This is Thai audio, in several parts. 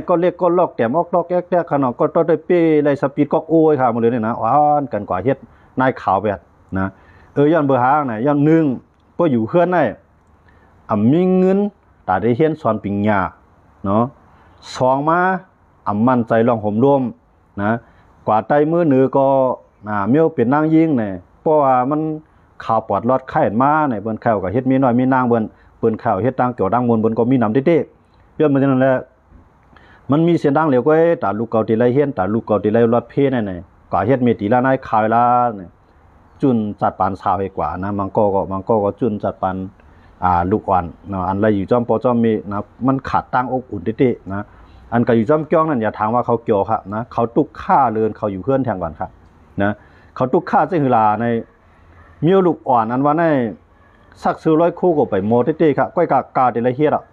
ก็เล็กก็ลอกแต้มออกลอกแก๊กๆขนาดก็ต้องได้เป้ไรสปีดก็โอ้ยค่ะหมดเลยเนี่ยนะอ้อนกันกว่าเฮ็ดนายข่าวแบบนะย้อนเบอร์หางน่ะย้อนหนึ่งพออยู่เฮือนได้มีเงินตาได้เฮียนสอนปิงญาเนาะสองมามั่นใจลองห่มร่วมนะกว่าใต้มือเหนือก็เมียวเป็นนางยิงเนี่ยเพราะว่ามันข่าวปอดรอดไข่มาเนี่ยเปิ้นข่าวก็เฮ็ดมีน้อยมีนางเปิ้นข่าวเฮ็ดตั้งเกี่ยวดังมนเปิ้นก็มีนำเด้ๆย้อนมาจังนั้นแหละมันมีเสียงดังเหลียวก็ตาลูกเก่าที่ไรเฮียนตาลูกเก่าที่ไรรอดเพนั่นน่ะก็เฮ็ดมีตีละนายข่าวละเนี่ยจุนจัดปานสาวให้กว่านะมังก็จุนจัดปานลูกอ่อนเนาะอันไรอยู่จอมปอจอมมีนะมันขาดตั้งอกอุ่นเด้ๆนะอันก็อยู่จอมจ้องนั่นอย่าถามว่าเขาเกี่ยวครับนะเขาตุกฆ่าเลินเขาอยู่เพื่อนแทงก่อนครับนะเขาตุกฆ่าจังหือลาในเมียวลูกอ่อนอันว่าในสักซื้อร้อยคู่ก็ไปโมเต้ๆครับก้อยกาเดลเฮียดอ่ะ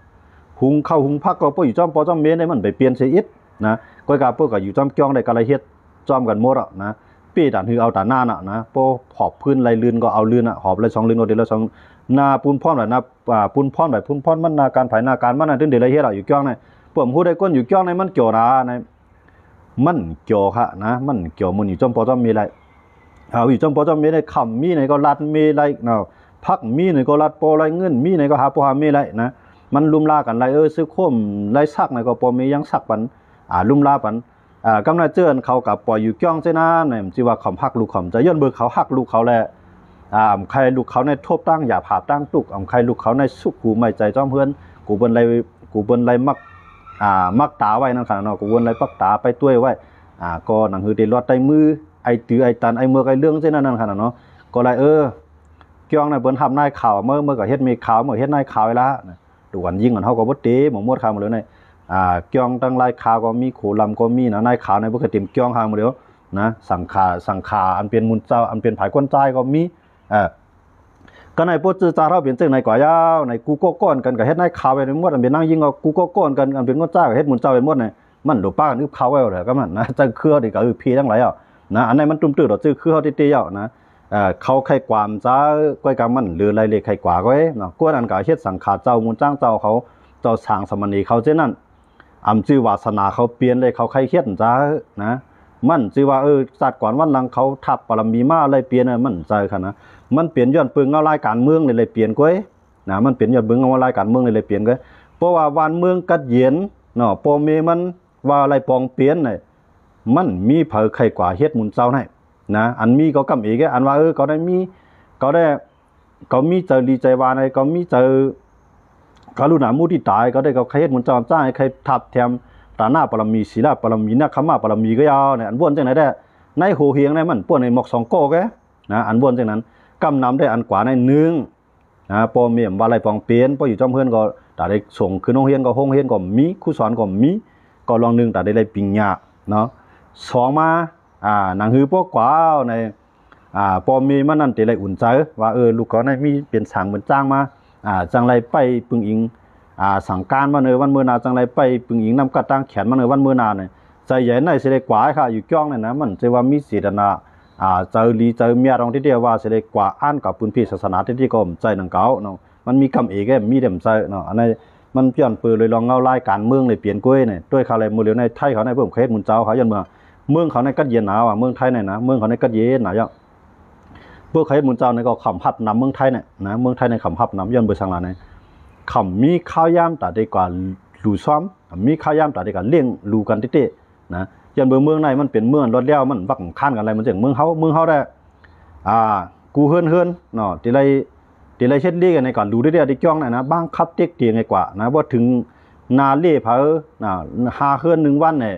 หุงข้าวหุงผักก็ป้ออยู่จอมปอจอมเมนได้มันไปเปลี่ยนเสียอิดนะก้อยกาป้อก็อยู่จอมจ้องได้กะละเฮ็ดจอมกันหมดอ่ะนะปีด่านหือเอาตาหน้าน่ะนะป้อหอบพื้นไหลลื่นก็เอาลื่นอ่ะหอบไหล2ลื่นก็เดละ2นาปูนพร้อมน่ะนะปูนพร้อมแบบปูนพร้อมมันนาการไผนาการมันนั่นถึงเดละเฮ็ดอ่ะอยู่จ้องในผมฮู้ได้ก้นอยู่จ้องในมันเกี่ยวนะในมันเกี่ยวค่ะนะมันเกี่ยวมันอยู่จอมปอจอมมีอะไรเอาอยู่จอมปอจอมมีได้คำมีไหนก็รัดมีไรเนาะพักมีไหนก็รัดปอไรเงินมีไหนก็หาปอหามีไรนะมันลุมลากันไรซื้อโคมไรซักไหนก็ปอมียังซักปันลุมลาปันกำลังเจอเขากับปออยู่จ้องเจ้านะเนี่ยจีว่าคำฮักลูกคำจะย้อนเบอร์เขาฮักลูกเขาแหละใครลูกเขาในทบตั้งอย่าผาตั้งตุกใครลูกเขาในสุขกูไม่ใจจอมเพื่อนกูเป็นไรมักตาไว้นั่นค่ะเนาะกูวนไรปักตาไปต้วยไว้ก็หนังหือได้รอดใต้มือไอตือไอตันไอเมื่อไอเรื่องเช่นนั้นค่ะเนาะก็ไรเกี่ยงในเปิ้นทำนายข่าวเมื่อก็เฮ็ดมีข่าวเมื่อเฮ็ดนายข่าวไว้ละดูกันยิงกันเฮาก็บ่เตหมดข่าวหมดเลยในเกี่ยงตั้งรายข่าวก็มีโขลำก็มีนะนายข่าวในบ่เคยเต็มเกี่ยงข่าวหมดเดียวนะสังขาอันเป็นมุนเจ้าอันเป็นไผคนใจก็มีก็ในโปรจื้อจาเราเป็นจังในก่อยาวในกูก็ก้อนกันก็เฮ็ดนายข่าวไว้หมดอันเป็นนางยิงก็กูก็ก้อนกันอันเป็นงดจ้าก็เฮ็ดมุนเจ้าไว้หมดนี่มันหลบป้ากันอึบข่าวไว้แล้วก็มันนะจังเครือนี่ก็พีทั้งหลายนะอันไหนมันตุ้มตื้อดอกจื้อคือเฮาติๆนะเขาไข่ความจ้าก้อยกำมันหรือไรเล็กไข่กว่าก็เนาะกวนอันก็เฮ็ดสังขาเจ้ามุนจ้างเจ้าเขาเจ้าสร้างสมณีเขาเช่นนั้นชื่อวาสนาเขาเปลี่ยนเลยเขาไข่เฮ็ดจ้านะมันชื่อว่าศาสตร์ก่อนวันหลังเขาทับปรมีมาอะไรเปลี่ยนมันใจค่ะนะมันเปลี่ยนย้อนปึงเอารายการเมืองเลยเปลี่ยนก้อยนะมันเปลี่ยนย้อนปึงเอารายการเมืองเลยเปลี่ยนก้อยเพราะว่าวันเมืองกัดเย็นเนาะปอเมมันว่าอะไรปองเปลี่ยนน่ะมันมีเผอไข่กว่าเฮ็ดมุนเจ้าให้นะอันมีก็กำอีกอันว่าก็ได้มีก็มีเจอดีใจวานอะไรก็มีเจอกรุณามุทิตายก็ได้ก็ใครเฮ็ดมุนเจ้าจ้างใครทับแถมตาหน้าปรมีศีลปรมีนักขมาปรมีก็ยาวเนี่ยอันบ่นจังไหนได้ในโหเฮียงในมันป่วนในหมอก2โกแกนะอันบ่นจังนั้นกำนำได้อันกว่าใน1นะปอเมียมว่าอะไรปองเปลี่ยนพออยู่จอมเพื่อนก็ตาได้ส่งคือโรงเรียนก็ห้องเรียนก็มีครูสอนก็มีก็ลอง1ตาได้ปิงญาเนาะ2มาหนังหือพวกกว่าในปอมีมันนั่นติไรอุ่นใจว่าลูกเขาในมีเป็นสั่งเหมือนจ้างมาจังไรไปปึงอิงสั่งการมาวันเมื่อนาจังไรไปปึงอิงนำกระตั้งแขนมาวันเมื่อนาเนี่ยใจใหญ่ในสิได้กว่าค่ะอยู่จ้องเนี่ยนะมันจะว่ามีศีลนาเจอลีเจอเมียรองที่เดียวว่าสิได้กว่าอ่านกับปุณพี่ศาสนาที่ก็ใจหนังเก่าเนาะมันมีกำเอกมีเด่มใจเนาะอันนี้มันเปลี่ยนเปลือยเลยลองเงาไล่การเมืองเลยเปลี่ยนกล้วยเนี่ยด้วยเขาอะไรมือเลี้ยวในไทยเขาในเพิ่มเคสมุนเจ้าเขายันเมืองเขาในกัดเย็นหนาวเมืองไทยเนี่ยนะเมืองเขาในกัดเย็นหนาวย่อพวกเคสมุนเจ้าในก็ขำพับนำเมืองไทยเนี่ยนะเมืองไทยในขำพับนำยันเบอร์สังลาในขำมีข้าวยำแต่ดีกว่าลูซ้อมมีข้าวยำแต่ดีกว่าเลี้ยงลูกันเต้ๆนะยันเบอร์เมืองในมันเป็นเมืองรถเลี้ยวมันบักข้านกันอะไรมันจากเมืองเขาได้กูเฮินเนาะทีไรเช็ดเลี้ยกันในก่อนดูได้ได้จ้องเนี่ยนะบ้างคับเต็กเตียงไงกว่านะว่าถึงนาเล่เผอ5เฮือน1วันเนี่ย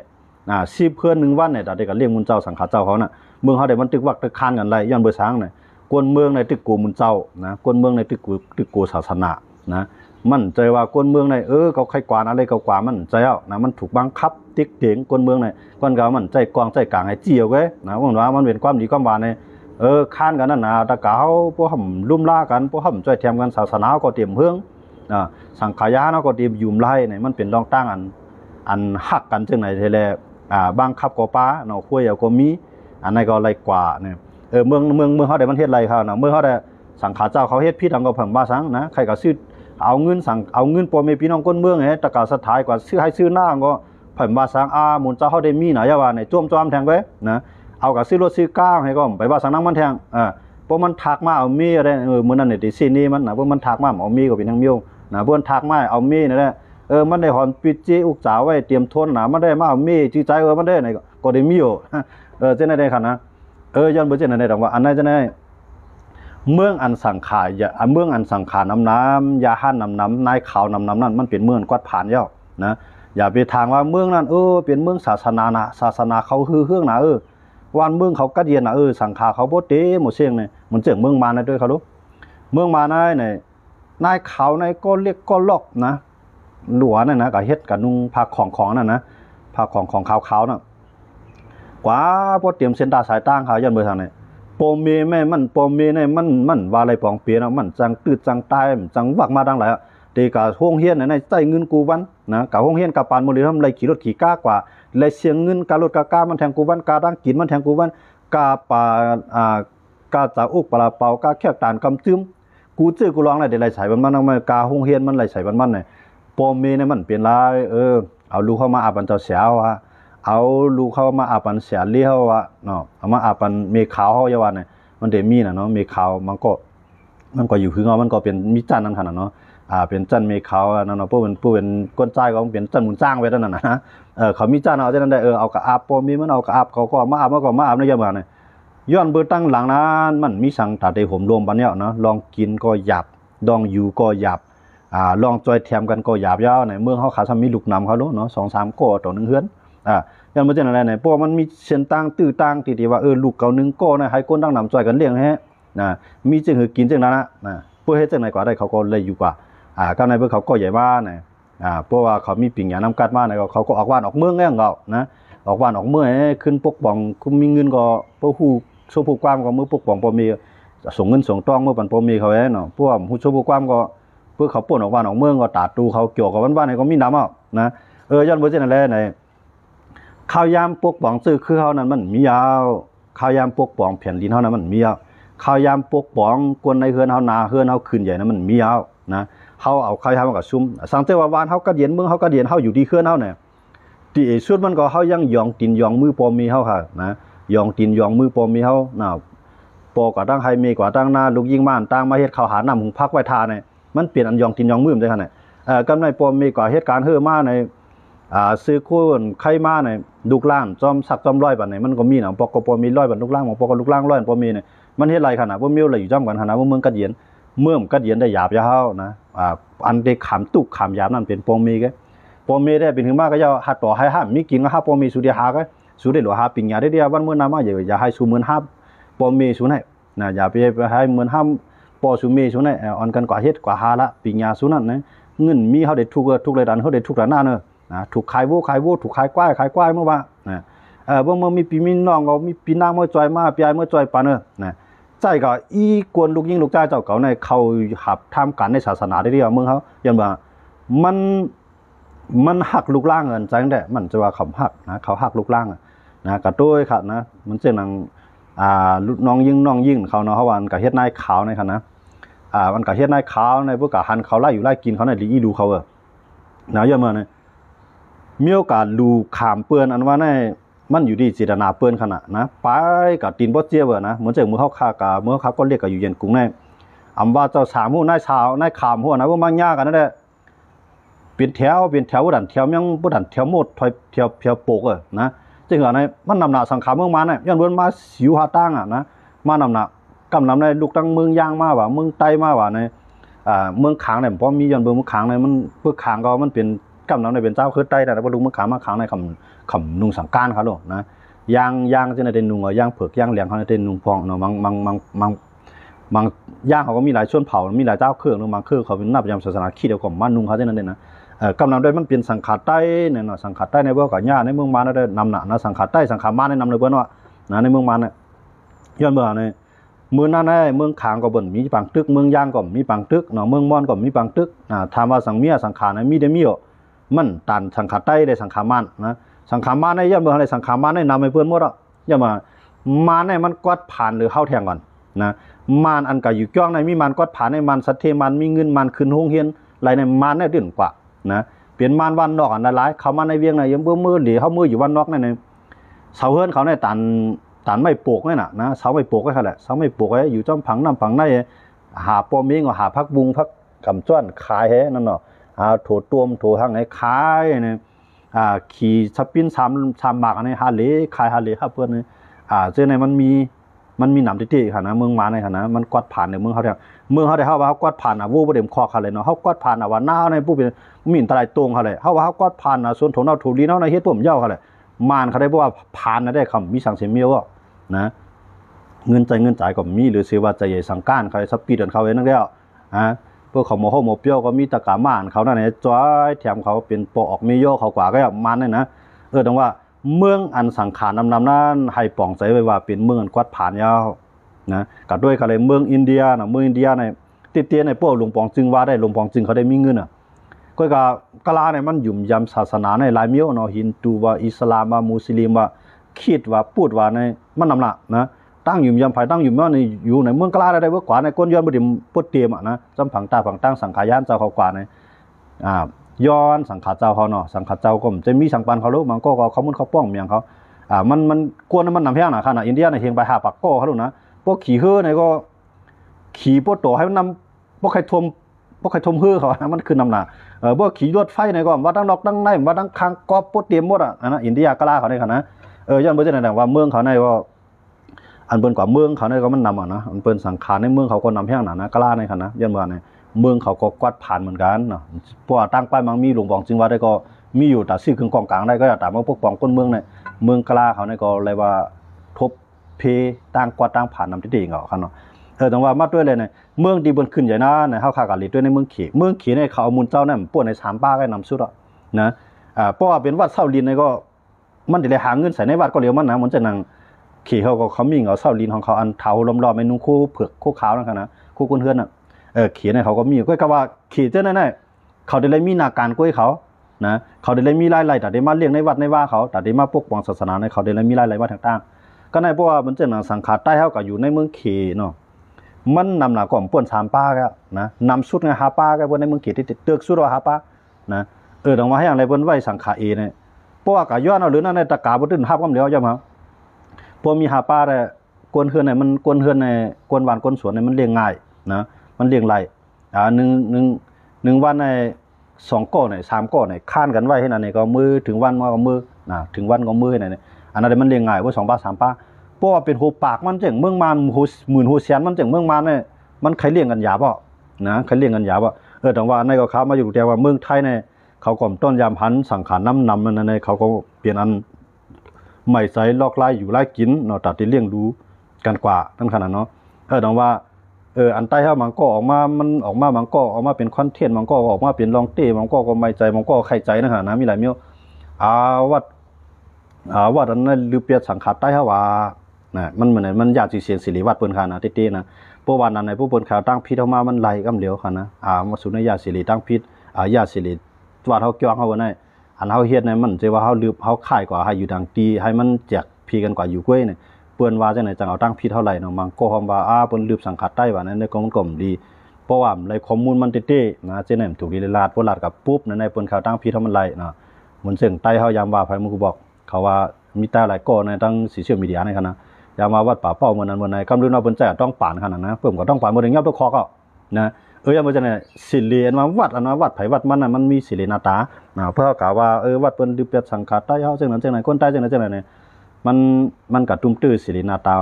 10เฮือน1วันเนี่ยแต่ได้ก็เลี้ยงมุนเจ้าสังขาเจ้าเขาน่ะเมืองเขาได้มันตึกวักตึกคานกันไรย้อนเบอร์ช้างเนี่ยกวนเมืองในตึกกูมุนเจ้านะกวนเมืองในตึกกูศาสนานะมันใจว่ากวนเมืองในเขาใครกวานอะไรเขากว่ามันใจเอานะมันถูกบังคับติ๊กเตียงกวนเมืองในกวนเขามันใจกวางใจกลางให้เจียวแกนะว่ามันเป็นความดีความหวานในข้านกันนั่นนะตะเกาพวกห่มลุ่มล่ากันพวกห่มช่วยแถมกันศาสนาก็เตรียมเฮืองสังขายาเนาะก็เตรียมยุ่มไล่เนี่ยมันเป็นรองตั้งอันหักกันจังไหนเทเลบางคับก็ป้าเนาะคุยเอาก็มีอันนั้นก็ไรกว่าเนี่ยเมืองเขาได้มันเฮ็ดไรเขาเนาะเมื่อเขาได้สังขาเจ้าเขาเฮ็ดพิษทางก็เพิ่มบ้าสังนะใครก็ซื้อเอาเงินปอเมพี่น้องก้นเมืองไงตะกาสถายกว่าซื้อให้ซื้อหน้าก็ ผ่านว่าสังหมุนเจ้าเขาได้มีนะอย่าว่าในจ้วมจอมแทงไว้นะเอากับซื้อรถซื้อก้าวให้ก็ไปว่าสังนั่งมันแทงเพราะมันถักมาเอามีอะไรมื้อนั้นเนี่ยที่ซีนี่มันนะเพราะมันถักมาเอามีก็เป็นทางมิวนะเพิ่นถักมาเอามีนั่นแหละมันได้หอนปิดจีอุกจ๋าไว้เตรียมทนนะมันได้มาเอามีจื้อใจมันได้ไหนก็ได้มีอยู่เจ้าได้ค่ะนะย้อนบ่เจ้าได้ดอกว่าอันนั้นจะได้เมืองอันสังขารอย่าเมืองอันสังขารน้ำยาหั่นน้ำนายขาวนำนั่นมันเป็นเมืองกวาดผ่านแล้วนะอย่าไปทางว่าเมืองนั้นเป็นเมืองศาสนานะศาสนาเขาฮือเฮืองนะวันเมืองเขากัดเย็นนะสังขารเขาบ่เตหมดเสียงเนี่ยมันเจิงเมืองมานะด้วยเขารู้เมืองมาเนี่ยนายเขาในก็เรียกก็ลอกนะหลัวนั่นนะกับเฮ็ดกับนุ่งผ้าของนั่นนะผ้าของขาวๆน่ะกว่าพอเตรียมเส้นตาสายตั้งเขายันเบอร์ทางไหนโปเมแม่มันโปเมเนี่ยมันว่าอะไรปองเปียนะมันจังตืดจังตายจังวักมาดังหลายเด็กกับห้องเฮียนในใต้เงินกูวันนะกับห้องเฮียนกับปานโมเลทำไรขี่รถขี่ก้ากว่าไรเสียงเงินการรถก้ามันแทงกูวันกาดังกินมันแทงกูวันกาปากาจะอุกปลาเปากาแค่ตานกำตื้มกูเจอกูร้องอะไรเดี๋ยวไรใส่มันมันกาห้องเฮียนมันไรใส่มันเนี่ยโปเมเนี่ยมันเปลี่ยนไรเอาลูกเข้ามาอาบันเจ้าเสียวเอาลูกเข้ามาอาบันเสียเลี้ยวเนาะเอามาอาบันเมฆขาวเขาเยาวันเนี่ยมันเดมีนะเนาะเมฆขาวมันก็อยู่คือมันก็เป็นมิจันนั่นขนาดเนาะเป็นจันเมฆขาวนั่นเนาะผู้เป็นก้นใจก็เป็นจันหมุนจ้างไว้นั่นน่ะนะเขามีจันเอาจันนั้นได้เอากระอาบโปมีมันเอากระอาบเขาก็มาอาบมันก็มาอาบในเยาวันเนี่ยย้อนเบอร์ตั้งหลังนั้นมันมีสังตาเดห่มรวมปันเนี่ยเนาะลองกินก็หยาบลองอยู่ก็หยาบลองจอยแถมกันก็หยาบยาวในเมืองเขาขาดมีลูกนำเขาเนาะ2-3ก้อต่อ1เฮือนยันบ่เจนอะไรเนี่ยเพราะมันมีเส้นตั้งตื้อตั้งที่ว่าลูกเก่า1ก้อนะให้คนตั้งนำจอยกันเลี้ยงแฮะนะมีจึงคือกินจึงนั้นนะเพื่อให้จังไหนกว่าได้เขาก็เลยอยู่กว่าก้าวในเพื่อเขาก็ใหญ่บ้านนะเพราะว่าเขามีปิ่งยาน้ำกัดมาเนี่ยเขาก็ออกบ้านออกเมืองแง่งเก่านะออกบ้านออกเมืองขึ้นปกป้องคุณมีเงินก็เพื่อผู้โชว์ผู้ความก็มือปกป้องพอมีส่งเงินส่งต้องเมื่อปันพอมีเขาเนาะพวกผู้โชว์ผู้ความก็เพื่อเขาป่นออกบ้านออกเมืองก็ตาดูเขาเกี่ยวกับบ้านๆเนี่ยก็มีน้ำอ่ะนะย้อนบ่เจนอะไรเนี่ยข้าวยามปกป้องซื้อคือเขานั้นมันมียาวข้าวยามปกป้องแผ่นดินเขานั้นมันมียาวข้าวยามปกป้องกวนในเฮือนเขานาเฮือนเขาขึ้นใหญ่นั้นมันมียาวนะเขาเอาข้าวยามมากับซุ่มสังเกตว่าวานเขากระเดียนเมืองเขากระเดียนเขาอยู่ที่เฮือนเขาเนี่ยที่สุดมันก็เขายังยองตีนยองมือปอมีเขาค่ะนะยองตีนยองมือปอมีเขาน่ะปอกว่าตั้งไฮเมกว่าตั้งหน้าลูกยิงม่านตั้งมาเฮ็ดข้าวหานำหุงพักไว้ทาเนี่ยมันเปลี่ยนอันยองตีนยองมือมันได้ขนาดกำไรปอมีกว่าเหตุการณ์เฮือมาในซื้อคนไข่มาในลูกล่างจอมสักจอมร้อยบัดเนี่ยมันก็มีนะปอกปอมีร้อยบัดลูกล่างของปอกลูกล่างร้อยปอมีเนี่ยมันเฮ็ดไรขนาดว่ามีอะไรอยู่จ้ำกันขนาดว่าเมืองกัดเย็นเมืองกัดเย็นได้หยาบยาวนะอันเด็กขามตุกขามหยาบนั่นเป็นปอมีแกปอมีได้เป็นถึงมากก็จะหัดต่อให้ห้ามมีกินก็ห้าปอมีสุดเดียหาก็สุดเดียหลัวหาปิ่งยาได้เดียววันเมื่อน้ำมาอย่าให้สูเหมือนห้าปอมีสุดให้นะอย่าไปให้เหมือนห้ามปอสูมีสุดให้อ่อนกันกว่าเฮ็ดกว่าหาละปิ่งยาสุดนั่นนะเงินมีเขาได้ทุกเลยดันเขาได้ทุกระนาเนอะถูกขายโว้ถูกขายกว้ายเมื่อวานเมื่อมีปีมีน้องก็มีปีนางเมื่อจอยมาปีไอเมื่อจอยปานเนอะใจก็อีกวนลูกยิงลูกใจเจ้าเก่าในเขาหับทำกันในศาสนาได้เรียกเมืองเขายันว่ามันหักลูกล่างเงินใจแต่มันจะว่าเขาหักนะเขาหักลูกล่างนะกระตุ้ยขัดนะมันเจ้านังน้องยิ่งเขาเนาะเขาวันกับเฮ็ดนายขาวในคันนะมันกับเฮ็ดนายขาวในพวกกับหันเขาไล่อยู่ไล่กินเขาในลีดูเขานะยันมาเนี่ยมีโอกาสดูขามเปื้อนอันว่าในมันอยู่ที่จิตนาเปื้อนขนาดนะไปกับตีนบ่เจี๊ยบนะเหมือนเจ้ามือเขาคากาเมื่อเขาก็เรียกกับอยู่เย็นกุ้งในว่าเจ้าสามหูนายชาวนายขามหัวนะว่ามันยากกันนั่นแหละเป็นแถวดันแถวยังบ่ดันแถวหมดถอยแถวโปกนะจึงว่าในมันนำหน้าสังขารเมืองมาเนี่ยย้อนเบิ่นมาสิวหาตั้งนะมานำหน้ากำนำในลูกตั้งเมืองย่างมาว่าเมืองใต้มาว่าในเมืองขางเนี่ยพอมีย้อนเบิ่งเมืองขางในมันเพื่อขางก็มันเป็นกำนำในเป็นเจ้าคือใต้แต่ว่าลุงเมืองขางมาขางในคำนุ่งสังการเขาโลนะย่างจะในเป็นนุ่งย่างเผือกย่างเหลียงเขาในเป็นนุ่งพองเนาะบางย่างเขาก็มีหลายชนเผ่ามีหลายเจ้าเครื่องบางเครื่องเขาเป็นนับยามศาสนาขี้เดียวกับมันนุ่งเขาเท่านั้นเองนะกำนำด้วยมันเป็นสังขารใต้เนี่ยเนาะสังขารใต้ในเบื้องกับย่าในเมืองมาได้นำหนะสังขารใต้สังขารมาในนำในเบื้องว่านะในเมืองมาเนี่ยย้อนเบื้องในเมืองนั้นเมืองขางก็บ่นมีปังตึกเมืองย่างก็มีปังตึกเนาะเมืองมอนก็มีปังตึกถามว่าสังเมียสังขารมีได้มีมันตันสังขารใต้ได้สังขารมันนะสังขารมันในย้อนเบื้องอะไรสังขารมันในนำในเพื่อนหมดอ่ะย้อนมาในมันกวาดผ่านหรือเข้าแทงก่อนนะมานอันก็อยู่จ้องในมีมันกอดผ่านในมันสัตเทมันมีเงินมันขึ้นห้องเฮียนไรในมันเนี่ยดื่นกว่านะ เปลี่ยนมานวันนอกอันหลายเขามาในเวียงน่ะยังมือหลีเฮามืออยู่วันนอกนั่นน่ะเสาเฮือนเขาในตันไม่ปลูกนั่นน่ะนะเสาไม่ปลูกไว้คั่นแหละเสาไม่ปลูกไว้อยู่จ้อมผังน้ำผังในหาปอมิงหาพักบุงพักกำจ้วนขายให้นั่นเนาะโถต้มโถหังให้ขายเนี่ยขี่สปิน3หมากอันนี้ฮาเลขายฮาเลครับเพิ่นนี่เจ้าในมันมีหนำติๆค่ะนะเมืองมาในค่ะนะมันกวาดผ่านในเมืองเขาได้เฮาว่าเฮากวาดผ่านวู้บ่เต็มคอเขาเลยเนาะเฮากวาดผ่านว่าหน้าในผู้เป็นมีอันตรายตรงเขาเลยเฮาว่าเฮากวาดผ่านส่วนโถนเอาถูลีเนาะในเฮ็ดผมเย้าเขาเลยมานเขาได้บ่ว่าผ่านได้คำมีสังเสียเมียวนะเงินจ่ายก็มีหรือสิว่าใจใหญ่สังการเขาสปีดเขาเองนั่นแล้วพวกเขาโมโหโมเปียวก็มีตะกามานเขานั่นแหละจ้อยแถมเขาเป็นปออกมีโยเขากว่าก็มันนี่นะดังว่าเมืองอันสังขารนำนั้นให้ป่องใจไว้ว่าเป็นเมืองอันกวาดผ่านยาวนะกับด้วยเขาเลยเมืองอินเดียนะเมืองอินเดียในติเตียในพวกหลวงปองจึงว่าได้หลวงปองจึงเขาได้มีเงินก็กะลาเนี่ยมันยุ่มยำศาสนาในหลายเมียวเนาะฮินดูว่าอิสลามว่ามุสลิมว่าคิดว่าพูดว่าในมันนำละนะตั้งยุ่มยำภายตั้งยุ่มว่าในอยู่ในเมืองกะลาได้เว้กว่าในก้นย้อนบ่ได้ปดเตรียมนะจำผังตาผังตั้งสังขายานเจ้าเขากว่าในย้อนสังขารเจ้าเขาเนาะสังขารเจ้าก็จะมีสังปันเขาลูกมันก็เขามุนเขาป้องเมียงเขามันกวนมันนำแห้งนะขนาดอินเดียในเฮียงไปหาปากก้เขาลูกนะพวกขี่เฮือในก็ขี่พวกโตให้มันนำพวกใครทมเฮือเขามันคือนำหนาพวกขี่รถไฟในก็ว่าตั้งนอกตั้งในว่าตั้งคางกอบปดเตรียมหมดนะอินเดียกะลาเขาในขนาดย้อนเบอร์จะไหนว่าเมืองเขาในก็อันเปิ้นกว่าเมืองเขาในก็มันนำนะอันเปิ้นสังขารในเมืองเขาก็นำแห้งนะกะลาในขนาดย้อนเบอร์ในเมืองเขาก็กวาดผ่านเหมือนกันเนาะเพราะว่าตั้งป้ายมันมีหลวงปองจึงว่าได้ก็มีอยู่แต่ซื้อเครื่องกองกลางได้ก็ตามว่าพวกปองก้นเมืองเนี่ยเมืองกะลาเขาเนี่ยก็เลยว่าทบเพตั้งกวาดตั้งผ่านนำที่ดีเขาคันเนาะต้องว่ามาด้วยเลยเนี่ยเมืองดีบนขึ้นใหญ่นะในเฮาคากะลิด้วยในเมืองขี่ในเขาเอามูลเจ้านั่นป่วนใน3ป้าก็นำสุดอ่ะนะเพราะว่าเป็นวัดเซาลินเนี่ยก็มันได้หาเงินใส่ในวัดก็เหลียวมันนะมันจะนั่งขี่เขามีเอาเซาลินของเขาอันเถาล้อมๆในนุ่งคู่เผือกคู่ขาวนั่นค่ะนะคู่ก้นเฮือนน่ะเขียนให้เขาก็มีก็ว่าขี่เจ้านั่นเขาได้เลยมีนาการก้อยเขานะเขาได้เลยมีรายแต่ได้มาเลี้ยงในวัดในว่าเขาแต่ได้มาปกป้องศาสนาในเขาได้เลยมีรายว่าต่างๆก็ในเพราะว่ามันจะหนังสังขารใต้เฮาก็อยู่ในเมืองขี่เนาะมันนำหนาก่อมป่วน3ป้าก็นะนำสุดไง5ป้าก็บนในเมืองขี่ที่ตึกสุดว่า5ป้านะต้องมาให้อย่างไรบนไว้สังขารเนี่ยเพราะว่าก็ย้อนเอาหรือนั่นในตะกาบ่ตื่นภาพก็เดียวย่อมครับพอมี5ป้าได้กวนเฮือนมันกวนเฮือนในกวนหวานกวนสวนมันเลี้ยงง่ายนะมันเลี้ยงไรหนึ่งวันใน2ก้อน3ก้อนค้านกันไว้ให้นั่นก็มือถึงวันก็มือถึงวันก็มือให้นั่นอันนั้นมันเลี้ยงง่ายว่า2ป้า3ป้าเพราะว่าเป็นหูปากมันจังเมืองมานหมื่นหูแสนมันจังเมืองมานเนี่ยมันใครเลี้ยงกันหยาบ่นะใครเลี้ยงกันหยาบ่แต่ว่าในก็เขามาอยู่แต่ว่าเมืองไทยเนี่ยเขาก็ต้นยามหันสังขารน้ำนำนั่นเขาก็เปลี่ยนอันใหม่ใส่ลอกไล่อยู่ไล่กินเนาะตัดที่เลี้ยงดูกันกว่าทั้งขนาดเนาะแต่ว่าอันใต้เฮามันก็ออกมามันออกมามันก็ออกมาเป็นคอนเทนต์มันก็ออกมาเป็นลองเต้มันก็ไม่ใจมันก็ไข่ใจนะฮะนะมีหลายเมียววัดอันนั้นลือเปียสังขารใต้เฮาว่านะมันเหมือนมันอยากสิเสียนสิริวัดเปิ้นค่ะนะเต้ๆนะเพราะว่านั้นในผู้เปิ้นข่าวตั้งพิษเฮามามันไหลกำเหลียวค่ะนะมาสู่ในญาติสิริตั้งพิษญาติสิริวัดเฮาจ้องเฮาว่าได้อันเฮาเฮ็ดเนี่ยมันสิว่าเฮาลืบเฮาขายกว่าให้อยู่ดังตีให้มันแจกพีกันกว่าอยู่กล้วยเนี่ยเปิ้นว่าจังไหนจังเอาตั้งพิษเท่าไหร่เนาะมันก็คำว่าเปิ้นลืบสังขารใต้ว่านั้นในก็มันก็ดีเพราะว่าในข้อมูลมันเต้ๆนะเจ้านั่นถูกดีลาดบ่ลาดกับปุ๊บในเปิ้นข่าวตั้งพิษเฮามันไหลเนาะเหมือนซึ่งใต้เฮายามว่าไผมึงกูบอกเขาว่ามีแต่หลายก้อในทั้งโซเชียลมีเดียในคั่นนะยามมาวัดป่าเป้าเมื่อนั้นเมื่อไหนกำลือเนาะเปิ้นใจต้องปานคั่นน่ะนะเพิ่นก็ต้องปานบ่ได้ยับตัวคอก็นะยามบ่จังได๋สิริอันว่าวัดอันว่าวัดไผวัดมันน่ะมันมีสิริหน้าตาเพื่อกะว่าวัดเปิ้นลืบเปียสังขารใต้เฮาจังนั้นจังไหนคนใต้จังนั้นจังไหนเนี่ยมันก็ตุ้มตื้อสิริหน้าตา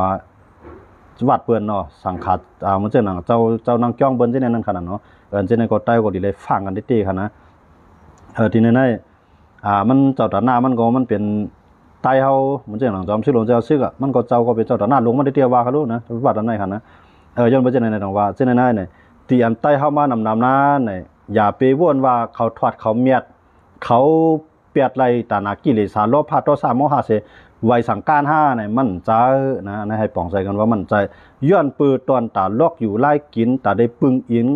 วัดเปิ้นเนาะสังขารมันจังนั้นเจ้านางจ้องเปิ้นจังนั้นนั่นคั่นน่ะเนาะจังนั้นก็ใต้ก็ดีเลยฟังกันเต้ๆคั่นนะที่ไหนมันเจ้าตาหน้ามันก็มันเป็นใต้เฮามันจังหลังจอมชื่อหลวงเจ้าซึกมันก็เจ้าก็เป็นเจ้าตาหน้าลงมาได้เตียว่าเขารู้นะวัดอันไหนคั่นนะย้อนบ่จังไหนต้องว่าจังนั้นเนี่ยที่อันใต้เฮามานำนั้นเนี่ยอย่าไปวนว่าเขาทอดเขาเมียดเขาเปียดไรตานากิเลสาโลภะโทสะโมหะเสไว้สังการ5เนี่ยมันใจนะให้ปองใจกันว่ามันใจย้อนปือตอนตาลอกอยู่ไล่กินตาได้ปึงอิน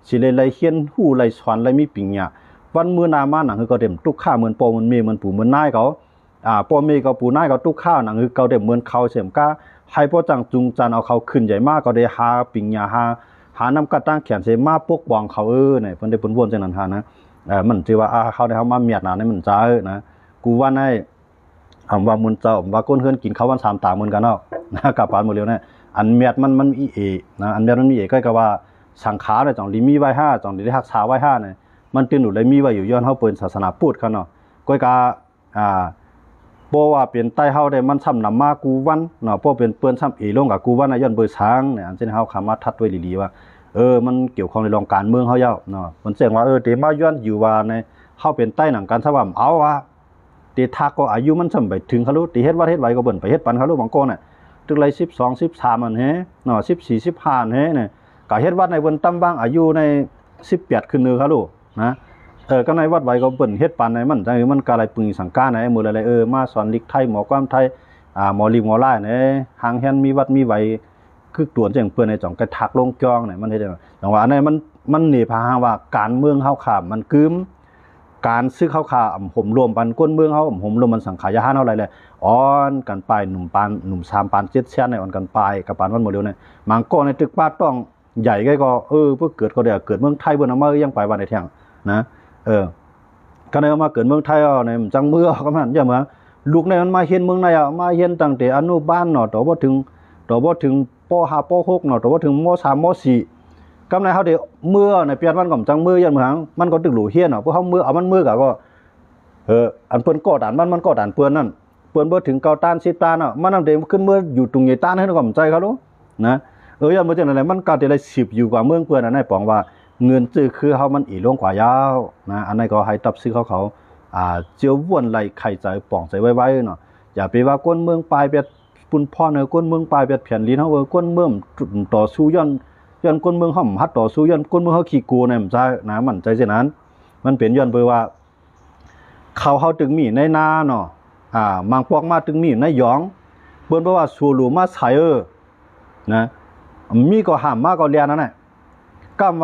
สิเลยไล่เฮียนหู้ไล่สอนไล่มีปิงหยาวันมื้อนามาหนังคือก็เต็มทุกข้าเหมือนโปเหมือนเมเหมือนปู่เหมือนนายเขาปอเมก็ปู่นายก็ทุกข้าหนังคือเก่าเต็มเหมือนเขาเสียมก้าให้พ่อจังจุงจันเอาเขาขึ้นใหญ่มากก็ได้หาปิงหยาหานำกระตั้งแขนเสมาปกป้องเขาเนี่ยเพิ่นได้เพิ่นวนจังนั้นหานะ มันจือว่าเขาได้เขามาเมียดนะในมันจ้านะกูว่าในว่ามุนเจ้าว่าก้นเฮือนกินเขาวัน3 ตาเหมือนกันเนาะนะกับปานหมดเร็วเนี่ยอันเมียดมันมีเอนะอันเมียดมันมีเอก็คือว่าสังขารเนี่ยจ่องลิมีไว้5จ่องได้รักษาไว้5เนี่ยมันตื่นอยู่เลยมีไว้อยู่ย้อนเฮาเปิ้นศาสนาพุทธเขาเนาะก็กะบ่ว่าเป็นใต้เฮาได้มันซ้ำนำมากูวันเนาะบ่เป็นเปิ้นซ้ำเอลงกับกูวันน่ะย้อนเบอร์ช้างเนี่ยอันเช่นเฮาคำมาทัดไว้ดีๆว่ามันเกี่ยวข้องในรองการเมืองเฮาเย้าเนาะมันแจ้งว่าเตมาย้อนอยู่ว่าในเฮาเป็นใต้หนังกันซะว่าเอาว่าตีทักก็อายุมันสำไปถึงเขารู้ตีเฮ็ดว่าเฮ็ดไว้ก็เบิ่นไปเฮ็ดปันเขารู้บางคนน่ะตึกไร12 13อันเฮเนาะ14 15เฮเนี่ยก็เฮ็ดวัดในเบิ่นตำบ้างอายุใน18ขึ้นนึงเขารู้นะก็ในวัดไว้ก็เบิ่นเฮ็ดปันในมันจังมันก็อะไรปึงสังกาในมื้ออะไรมาสอนลิกไทยหมอความไทยหมอลิหมอลายในหางแฮนมีวัดมีไว้คือตวนจังเปิ้นในจ่องกระทักลงจองเนี่ยมันเฮ็ดจังว่าอันนี้มันนี่พาว่าการเมืองเฮาข้ามมันกึมการซื้อข้าวขาผมรวมปันก้นเมืองเขาผมรวมมันสังขายาห้าเท่าไรเลยอ้อนกันไปหนุ่มปานหนุ่ม3 ปาน7 เส้นในอ่อนกันไปกับปานวันหมดเร็วเนี่ยมังกรในตึกป้าต้องใหญ่ก็เพื่อเกิดก็เดี๋ยวเกิดเมืองไทยบนน้ำมายังไปวันในแท่งนะก็ในมาเกิดเมืองไทยในจังเมืองก็มันอย่างเหมือนลูกในมันมาเฮียนเมืองในมาเฮียนตั้งแต่อนุบาลเนาะต่อว่าถึงป.5 ป.6เนาะต่อว่าถึงม.3 ม.4กำไรเขาเดี๋ยวเมื่อในเปียนวันก่อนจังเมื่อยันเหมือนมันก็ตึกหลูเฮียนเนาะเพราะเขาเมื่อมันเมื่อก็อันเปิ้นก่อด่านมันก่อด่านเปิ้นนั่นเปิ้นบ่ถึง9 ตาน10 ตานเนาะมันนำเดี๋ยวขึ้นเมื่ออยู่ตรงใหญ่ตานให้ก็ใจเขารู้นะยันบ่จังได๋มันก็ได้10อยู่กว่าเมืองเปิ้นอันนั้นปองว่าเงินซื้อคือเฮามันอีลงกว่ายาวนะอันนั้นก็ให้ตับซื้อเขาเจียววนไหลไข่ใจป่องใจไว้ๆเนาะอย่าไปว่าก้นเมืองปลายเปียปุ่นพ่อเนาะก้นเมืองปลายเปียแผ่นลิ้นเฮาก้นเมืองต่อสู้ย้อนก้นเมืองห่อมฮัดต่อสู้ย้อนก้นเมืองเขาขี้โกเนี่ยมันใจนะมันใจเช่นนั้นมันเป็นย้อนเบอว่าเขาตึงมีในนาเนาะมังปอกมาตึงมีในหยองเปิ้นบอกว่าสูรูมาใส่นะมีก็ห้ามมาก็เรียนนั่นแหละกรรม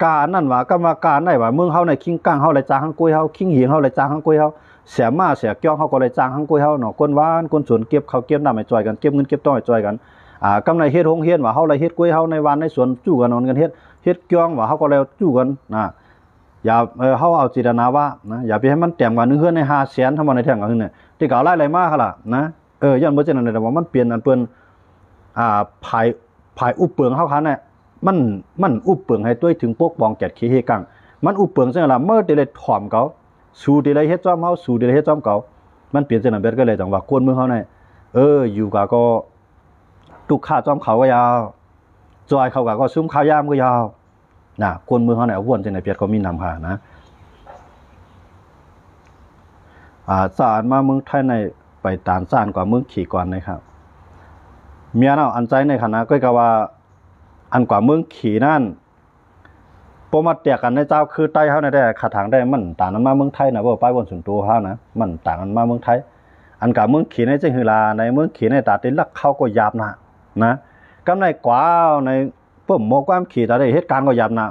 การนั่นว่ากรรมการได้ว่าเมืองเฮาในคิงก้างเฮาเลยจ้างหังกล้วยเฮาคิงเหียงเฮาเลยจ้างหังกล้วยเฮาเสียมาเสียเกี้ยวเฮาก็เลยจ้างหังกล้วยเฮาเนาะก้นหวานก้นสวนเก็บเขาเก็บน้ำให้จ่อยกันเก็บเงินเก็บต้องให้จ่อยกันกำไรเฮ็ดโรงเรียนว่าเฮาเลยเฮ็ดกล้วยเฮาในวานในสวนจู้กันนอนกันเฮ็ดเกี้ยงว่าเฮาก็แล้วจู้กันนะอย่าเฮาเอาจิตนาว่านะอย่าไปให้มันแต้มว่านึงเฮือนใน500,000ทั้งหมดในแท่งก็คือเนี่ยที่เก่าหลายๆมาค่ะล่ะนะย้อนบ่จังนั้นแต่ว่ามันเปลี่ยนอันเปิ้นภายอุปเปลืองเฮาคันเนี่ยมันอุปเปลืองให้ด้วยถึงปกป้องแก่ขี้เฮกังมันอุปเปลืองจังล่ะเมื่อได้เลยถ่อมเขาสู่ได้เลยเฮ็ดจ้อมเฮาสู่ได้เลยเฮ็ดจ้อมเขามันเปลี่ยนจังนั้นเบิดก็เลยจังว่าคนเมืองเฮาเนี่ยอยู่ก็ตุกข้าจ้อมเขาก็ยาวจอยเขาก็ซุ่มข้าวยามก็ยาวนะคนเมืองเฮาเนี่ยวนจังได๋เปียดก็มีนำค่ะนะสารมาเมืองไทยในไปตานซ่านกว่าเมืองขี่ก่อนนะครับเมียเนาะอันใจในคณะก็ว่าอันกว่าเมืองขี่นั่นปมาเตียกันในเจ้าคือใต้เฮาในได้ขาทางได้มันต่างกันมาเมืองไทยนะบ่ไปบนส่วนตัวเฮานะมันต่างกันมาเมืองไทยอันกว่าเมืองขี่ในจังหือลาในเมืองขี่ในตาติลักเข้าก็ยาบนะกำในกว่าในเปิ้มหมอความขี่ตาได้เหตุการณ์ก็ยาบนะ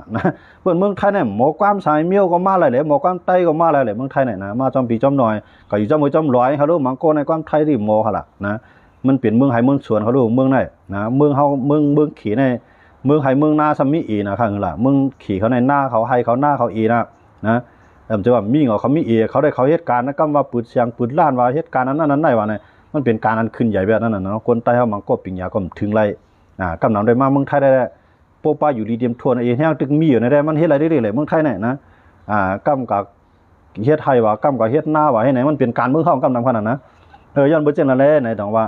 เปิ้นเมืองไทยเนี่ยหมอความสายเมียวก็มาหลายๆหมอความใต้ก็มาหลายๆเมืองไทยเนี่ยนะมาจอมปีจอมน้อยก็อยู่จอมมือจอมร้อยเฮารู้มังโกในความไทยที่หมอหั่นล่ะนะมันเป็นเมืองไห้เมืองสวนเขารู้เมืองไหนนะเมืองเฮาเมืองขี่ในเมืองไห้เมืองนาซัมมิอีนะครับล่ะเมืองขี่เขาในหน้าเขาให้เขาหน้าเขาอีนะจะว่ามีเขามีเขาได้เขาเหตุการณ์นะก็ว่าปืนเสียงปืนล้านว่าเหตุการณ์นั้นได้ว่าเนี่ยมันเป็นการอันขึ้นใหญ่แบบนั้นน่ะเนาะคนใต้เฮามังก็ปิงยาก็ถึงไรกำนำได้มาเมืองไทยได้โปป้าอยู่ดีเดียมทวนแห้งตึงมีอยู่ในได้มันเฮ็ดอะไรได้เลยเมืองไทยเนี่ยนะกำกับเฮ็ดไทยว่ากำกับเฮ็ดหน้าว่าให้ไหนมันเป็นการเมืองเฮากำนำขนาดนะย้อนบ่จังนั้นแหละในต้องว่า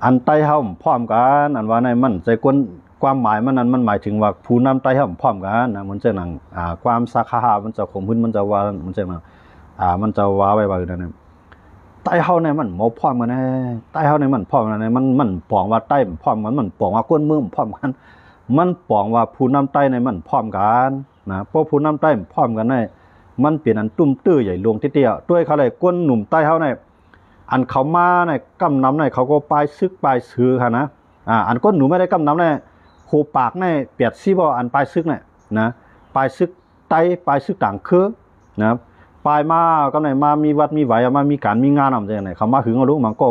อันใต้เฮาพร้อมกันอันว่าในมันใจกวนความหมายมันนั้นมันหมายถึงว่าผู้นำใต้เฮาพร้อมกันนะมันจังนั้นความสาขามันจะคงพื้นมันจะว่ามันจังนั้นมันจะว่าไว้ว่าอยู่นั่นใต้เฮาเนี่ยมันบ่พร้อมกันแน่ใต้เฮาเนี่ยมันพร้อมกันมันปองว่าใต้พร้อมกันมันปองว่าคนเมืองพร้อมกันมันปองว่าผู้นำใต้เนี่ยมันพร้อมกันนะเพราะผู้นำใต้พร้อมกันเนี่ยมันเป็นอันตุ้มตื้อใหญ่หลวงเตี้ยๆด้วยเขาเลยคนหนุ่มใต้เฮาเนี่ยอันเขามาเนี่ยกำน้ำเนี่ยเขาก็ปลายซึกปลายซื้อค่ะนะอันก้นหนูไม่ได้กำน้ำเนี่ยโคปากเนี่ยเปียดซีบอันปลายซึกเนี่ยนะปลายซึกไตปลายซึกต่างคือนะปลายมาก็ไหนมามีวัดมีไหวมามีการมีงานอะไรเนี่ยเขามาถึงก็รู้มันก็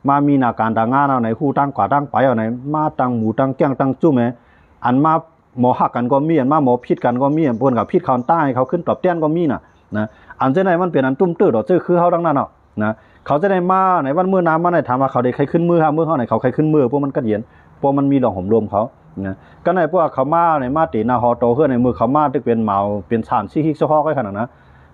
มามีนาการต่างงานเอาไหนคู่ตั้งกว่าตั้งไปเอาไหนมาตั้งหมูตั้งแก้งตั้งจุ่มอันมา หมอหักกันก็มีอันมาหมอพิษกันก็มีอันเพิ่นกับพิษเขาใต้เขาขึ้นตอบแต้นก็มีน่ะนะอันเจ้าไหนมันเป็นอันตุ้มตื้อดอกเจ้าคือเขาทั้งนั้นเนาะนะเขาจะได้มาในวันมื้อน้ำมาในถามว่าเขาได้ใครขึ้นมือมื้อเขาไหนเขาใครขึ้นมือพวกมันก็เย็นพวกมันมีหลองห่มรวมเขานะก็ในพวกเขามาในมาตีนาฮอโตเฮือในมือเขามาตึกเป็นเมาเป็นสารซี่ฮิกซะฮอกไว้ขนาดนั้น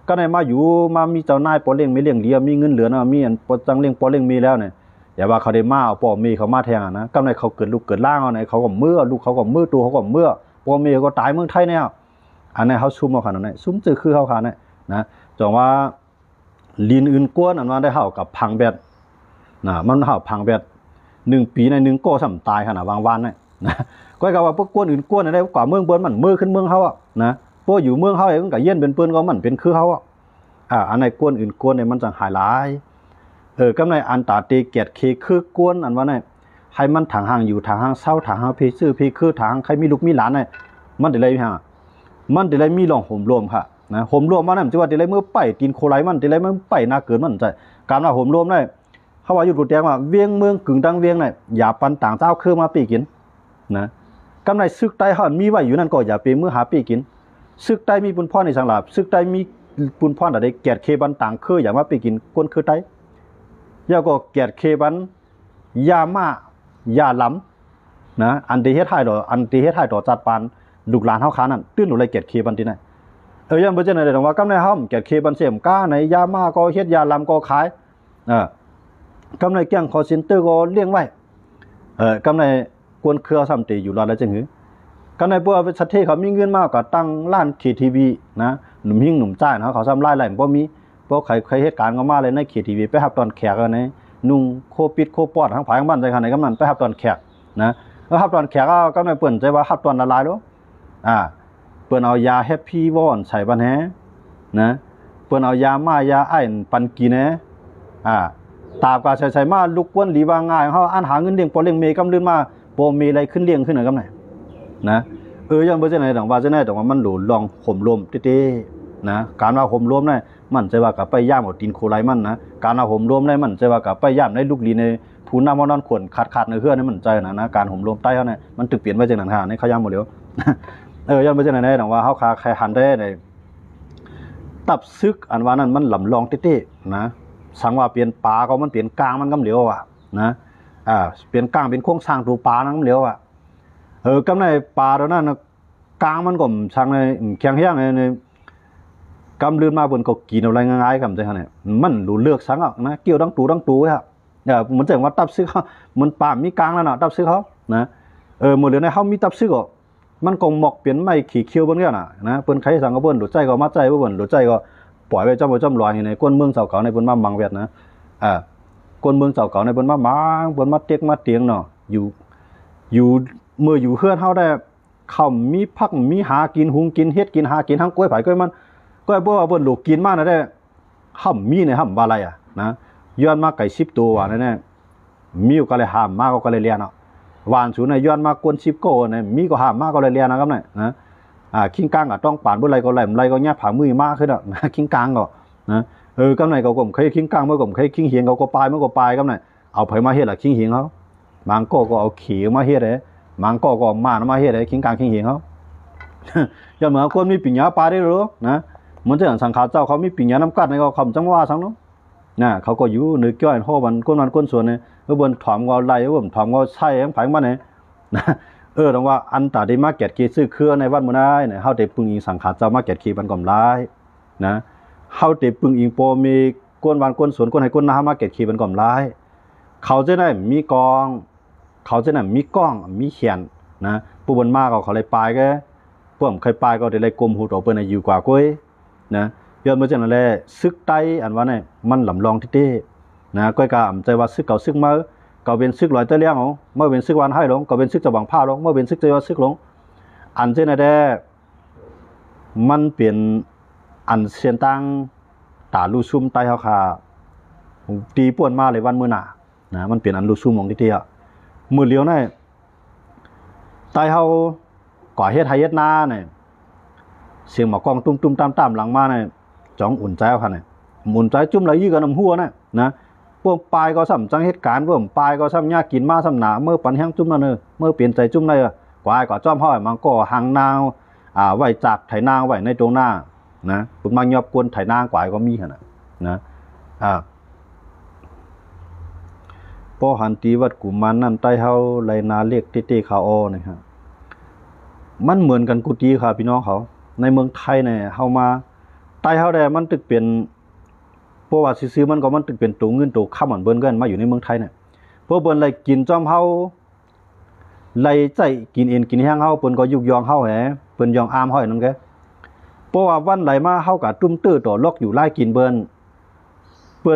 ก็ในมาอยู่มามีเจ้านายปอเลี้ยงมีเลี้ยงเดียมีเงินเหลือนะมีอันปอจังเลี้ยงปอเลี้ยงมีแล้วเนี่ยอย่าว่าเขาได้มาเอาปอมีเขามาแทงนะก็ในเขาเกิดลูกเกิดล่างเอาไหนเขาก็มือลูกเขาก็มือตัวเขาก็มือปอมีก็ตายเมืองไทยเนี่ยอันนี้เขาซุ่มเอาขนาดนั้นซุ่มจื้อคือเขาขนาดนั้นนะจงว่าลินอื่นกวนอันว่าได้เฮากับพังแบดนะมันเฮาพังแบด1 ปีใน1ก็ซ้ำตายขนาดบางวันน่ะนะก็ก็ว่าพวกกวนอื่นกวนได้กว่าเมืองเปิ้นมันมือขึ้นเมืองเฮาอ่ะนะพวกอยู่เมืองเฮาเองก็เย็นเป็นเปิ้นก็มันเป็นคือเฮาอ่ะอันไหนกวนอื่นกวนเนี่ยมันจังหายหลายกำในอันตาตีเกียรติเคคือกวนอันว่าเนี่ยให้มันทางห่างอยู่ทางห่างเศร้าทางห่างพี่ซื้อพี่คือทางใครมีลูกมีหลานเนี่ยมันได้เลยฮะมันได้เลยมีหลองห่มรวมค่ะนะห่มรวมมานั่นจะว่าได้เลยเมื่อไปกินโคไลมันได้เลยมันไปนาเกินมันใจการว่าห่มรวมได้เขาว่าอยู่ดูแดงว่าเวียงเมืองกึ่งดังเวียงเนี่ยอย่าปันต่างเจ้าคือมาปีกินนะกำในซึกใต้ห่อนมีไว้อยู่นั่นก็อย่าไปเมื่อหาปีกินซึกใต้มีปุนพ่อในสังหลาบซึกใต้มีปุนพ่ออะไรแกดเคบันต่างคืออย่ามาปีกินก้นคือใต้ยาก็แกดเคบันยามา ยาล้ำนะอันที่เฮ็ดให้ดอกอันที่เฮ็ดให้ดอกจัดปานลูกหลานเฮาขานั่นตื้นหนูเลยเกียรติเคบันที่ไหนยันบ่จังได๋ดอกว่ากำในห้อมเกียรติเคบันเสียมก้าในยามาก็เฮ็ดยาล้ำก็ขายกำในแก๊งคอเซ็นเตอร์ก็เลี้ยงไว้กำในกวนเครือซ้ำตีอยู่รอดแล้วจังหือกำในพวกประเทศเขามีเงินมากก็ตั้งร้าน KTV นะหนุ่มหิ้งหนุ่มจ้าเนาะเขาซ้ำรายไหลบ่มีพวกใครเหตุการณ์ก็มาเลยใน KTV ไปรับตอนแขกกันในนุ่งโคปิดโคปอดทั้งผายทั้งบ้านใจขนาดกำนันไปรับตอนแขกนะแล้วรับตอนแขกก็ในเปิ้นใจว่ารับตอนละลายโลเปิ้นเอายาแฮปปี้วอนใส่บันแฮนะเปิ้นเอายามายาไอ้ปันกินแฮตาบกาใส่มาลูกกวนหลีว่าง่ายเฮาอันหาเงินเลี้ยงปอเลี้ยงเมกำลื่นมาบ่มีอะไรขึ้นเลี้ยงขึ้นน่ะกำไหนนะยังบ่จังได๋ดอกว่าจังได๋ดอกว่ามันหลูลองห่มรวมเต้ๆนะการว่าห่มรวมนั่นมันใจว่ากับไปย่ามเอาตีนโคไลมันนะการว่าห่มรวมได้มันใจว่ากับไปย่ามในลูกลีในผู้นำมานอนขวนขาดๆในเฮือนี่มันใจนะการห่มรวมใต้เฮาเนี่ยมันตึกเปลี่ยนไว้จังนั้นค่ะในเขาย่ามหมดแล้วยังบ่จังได๋ดอกว่าเฮาคาใครหันได้ในตับซึกอันว่านั้นมันลำลองเต้ๆนะสังว่าเปลี่ยนปลาก็มันเปลี่ยนกลางมันก็เหลียวอ่ะนะเปลี่ยนกลางเป็นโครงสร้างตัวปลานั่นเหลียวอ่ะกำในปลาตัวนั้นกลางมันก็ช่างในแข็งแรงในกำลืนมาบนก็กินอะไรง่ายๆกับจังเนี่ยมันรู้เลือกสังอ่ะนะเกี่ยวดังตูครับเหมือนจังว่าตับซึกเขาเหมือนปลามีกลางแล้วน่ะตับซึกเขานะหมดเหลือในเฮามีตับซึกก็มันก็หมอกเปลี่ยนไม้ขี้เคี้ยวบนเนี่ยนะเปิ้นใครสั่งก็เปิ้นหลุดใจก็มาใจบ่เปิ้นหลุดใจก็ปล่อยไว้จ้ำลอยในก้นเมืองเสาเก่าในเปิ้นมามังเวียดนะก้นเมืองเสาเก่าในเปิ้นมามังเปิ้นมาเต็กมาเตียงเนาะอยู่เมื่ออยู่เฮือนเฮาได้ข้าวมีผักมีหากินหุงกินเฮ็ดกินหากินทั้งกล้วยไผ่กล้วยมันก็บ่ว่าเปิ้นลูกกินมาน่ะได้ห่ำมีในห่ำว่าอะไรนะย้อนมาไก่10ตัวว่าแน่มีก็เลยห้ามมาก็เลยเลียนเนาะหวานสูนย้อนมากวน10โกเนี่ยมีก็ห้ามมาก็เลยเลียนนะครับนะคิงกลางก็ต้องปานบ่ไรก็ไหลก็แย่ผามือมาขึ้นนะคิงกลางก็นะกำไหนก็ผมเคยคิงกลางเมื่อผมเคยคิงเหียงเขาก็ปลายเมื่อก็ปลายกำไหนเอาไผมาเฮ็ดล่ะคิงเหียงเขาบางก็เอาขี้มาเฮ็ดเด้บางก็มาเฮ็ดเด้คิงกลางคิงเหียงเขาอย่าเหมือนคนมีปิญญาปลาได้หรอนะเหมือนจังสังขารเจ้าเขามีปิญญาน้ำกัดในก็คำจังว่าสังเนาะนะเขาก็อยู่นึกจ้อยโหมันก้นส่วนเนี่ยบนถอมก็ไหลผมถอมก็ใช่แผงผายมาเนี่ยนะต้องว่าอันตาได้มาเก็ตคีซื้อเครือในวัดมื้อนั้นเนี่ยเฮาได้ปึงอิงสังขารเจ้ามาเก็ตคีมันก็หลายนะเฮาได้ปึงอิงโปมีก้นวันก้นสวนก้นให้ก้นนามาเก็ตคีมันก็หลายเขาจะได้มีกองเขาจะได้มีกล้องมีเขียนนะผู้บนมาก็เขาเลยปลายก็พวกเคยปลายก็ได้เลยกลมหูโตเปิ้นอยู่กว่าก้อยนะย้อนมาจังนั้นแหละซึกไตอันว่าเนี่ยมันลำลองเต้ๆนะก้อยก็อำใจว่าซึกเก่าซึกมาก็เป็นซึกลอยเตเลี้ยงเอาเมื่อเป็นซึกวันให้ลงก็เป็นซึกจะบังผ้าลงเมื่อเป็นซึกจะซึกลงอันเช่นนั้นได้มันเปลี่ยนอันเสียนตังตาลูซุ่มไตเฮาคาตีป่วนมาเลยวันมื้อหน้านะมันเปลี่ยนอันลูซุ่มของที่เตี้ยมื้อเลียวนี่ไตเฮาก่อเฮ็ดให้เฮ็ดนาเนี่ยเสียงหมอกองตุ้มๆตามๆหลังมาเนี่ยจ้องอุ่นใจเอาคั่นน่ะหมุนใจจุ่มไหลยี่กับน้ำหัวนะพวกปลายก็ซ้ำจังเหตุการณ์พวกปลายก็ซ้ำยากกินมาซ้ำหนาเมื่อปันแห้งจุ่มนั่นเมื่อเปลี่ยนใจจุ่มใน กวายก็จ้อมห้อยมันก็หางนางไว้จากไถนางไว้ในตรงหน้านะปุ่นมายอบกวนไถนางกวายก็มีขนาดนะพอหันตีวัดกุมารนั่นใต้เฮาไรนาเรียกเต้ๆขาออนะครับมันเหมือนกันกุฏิค่ะพี่น้องเขาในเมืองไทยเนี่ยเฮามาใต้เฮาได้มันตึกเป็นเพราะว่าซื้อมันก็มันตึกเป็นตัวเงินตัวค่ำเหมือนเบิ่นกันมาอยู่ในเมืองไทยเนี่ยพวกเบิ่นเลยกินจ้อมเฮาเลยใจกินเอ็นกินแห้งเฮาเปิ้นก็ยุกยองเฮาแหเปิ้นยองอามเฮานั่นแกเพราะว่าวันไหลมาเฮาก็ตุ้มตื้อต่อลอกอยู่ไล่กินเปิ้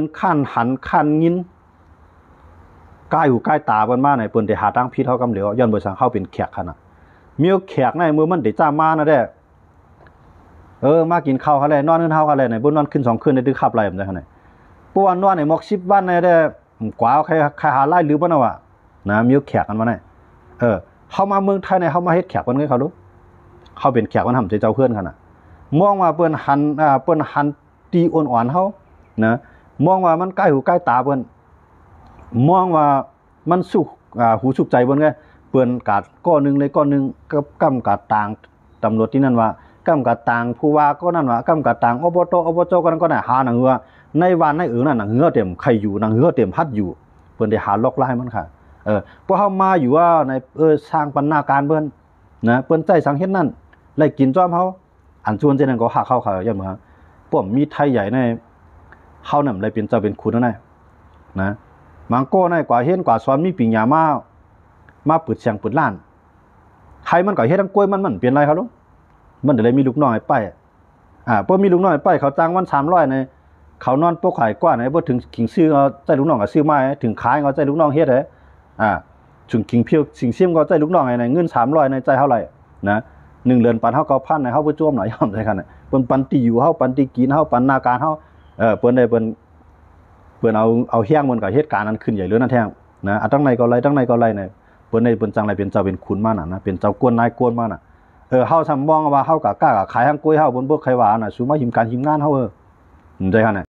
นคั่นหันคั่นงินกายหูกายตาเปิ้นมาไหนเปิ้นได้หาทางพิษเฮากำเหลียวย้อนบ่สั่งเฮาเป็นแขกคั่นน่ะมีแขกในมือมันได้จ้ามานะแด้มากินข้าวเขาเลยนอนขึ้นเฮาเขาเลยไหนบ่นอนขึ้น2คืนได้ตึกขับไหลแบบนั้นไหนปวานอนในหมอก10วันในได้กว่าใครหาไล่หรือบ่น่ะว่านะมีแขกกันมาไหนเฮามาเมืองไทยเนี่ยเฮามาเฮ็ดแขกเพิ่นให้เขาดูเฮาเป็นแขกมันทำใจเจ้าเพื่อนคั่นน่ะมองว่าเปิ้นหันตีอ่อนๆเฮานะมองว่ามันใกล้หูใกล้ตาเปิ้นมองว่ามันสุขหูสุขใจเปิ้นไงเปิ้นกาดก้อนึงเลยก้อนึงกับกำกาดต่างตำรวจที่นั่นว่ากำกาดต่างผู้ว่าก็นั่นว่ากำกาดต่างอบจก็นั่นก็น่ะหาหนังเหือในวันในนั่นหนังเหือเต็มใครอยู่หนังเหือเต็มฮัดอยู่เปิ้นได้หาล็อกไล่มันค่ะพอเฮามาอยู่ว่าในสร้างปัญนาการเปิ้นนะเปิ้นใจสังเฮ็ดนั่นไล่กินจ้อมเฮาอันชวนจังนั้นก็หาเข้าย่ำฮะป้อมมีไทยใหญ่ในเฮานำเลยเป็นเจ้าเป็นคุณนั่นน่ะนะมังโก้ในกว่าเฮ็ดกว่าสอนมีปิญญามาเปิดเสียงเปิดร้านใครมันก็เฮ็ดทั้งกล้วยมันเป็นไรเขาลูกมันเลยมีลูกน้อยไปพอมีลูกน้อยไปเขาจ้างวัน300ในเขานอนปกขายกว่าไหนบ่ถึงขิงซื้อเอาใจลูกน้องก็ซื้อมาถึงขายเอาใจลูกน้องเฮ็ดเด้ถึงขิงเพียวสิงเสียมก็ใจลูกน้องในเงิน300ในใจเท่าไหร่นะ1เดือนปันเฮาก็1,000ในเฮาบ่จ้วมหน่อยย่อมใส่กันเปิ้นปันติอยู่เฮาปันติกินเฮาปันนาการเฮาเปิ้นได้เปิ้นเอาเฮียงมันก็เหตุการณ์นั้นขึ้นใหญ่เลยนั่นแท้นะตั้งในก็ไรเนี่ยเปิ้นได้เปิ้นจังไรเป็นเจ้าเป็นขุนมาน่ะนะเป็นเจ้ากวนนายกวนมาน่ะเฮาทำมองว่าเฮาก็กล้าขายทางกล้วยเฮาบนบ่ใครว่าน่ะสูมาหิมการหิมงานเฮาใจคั่นน่ะ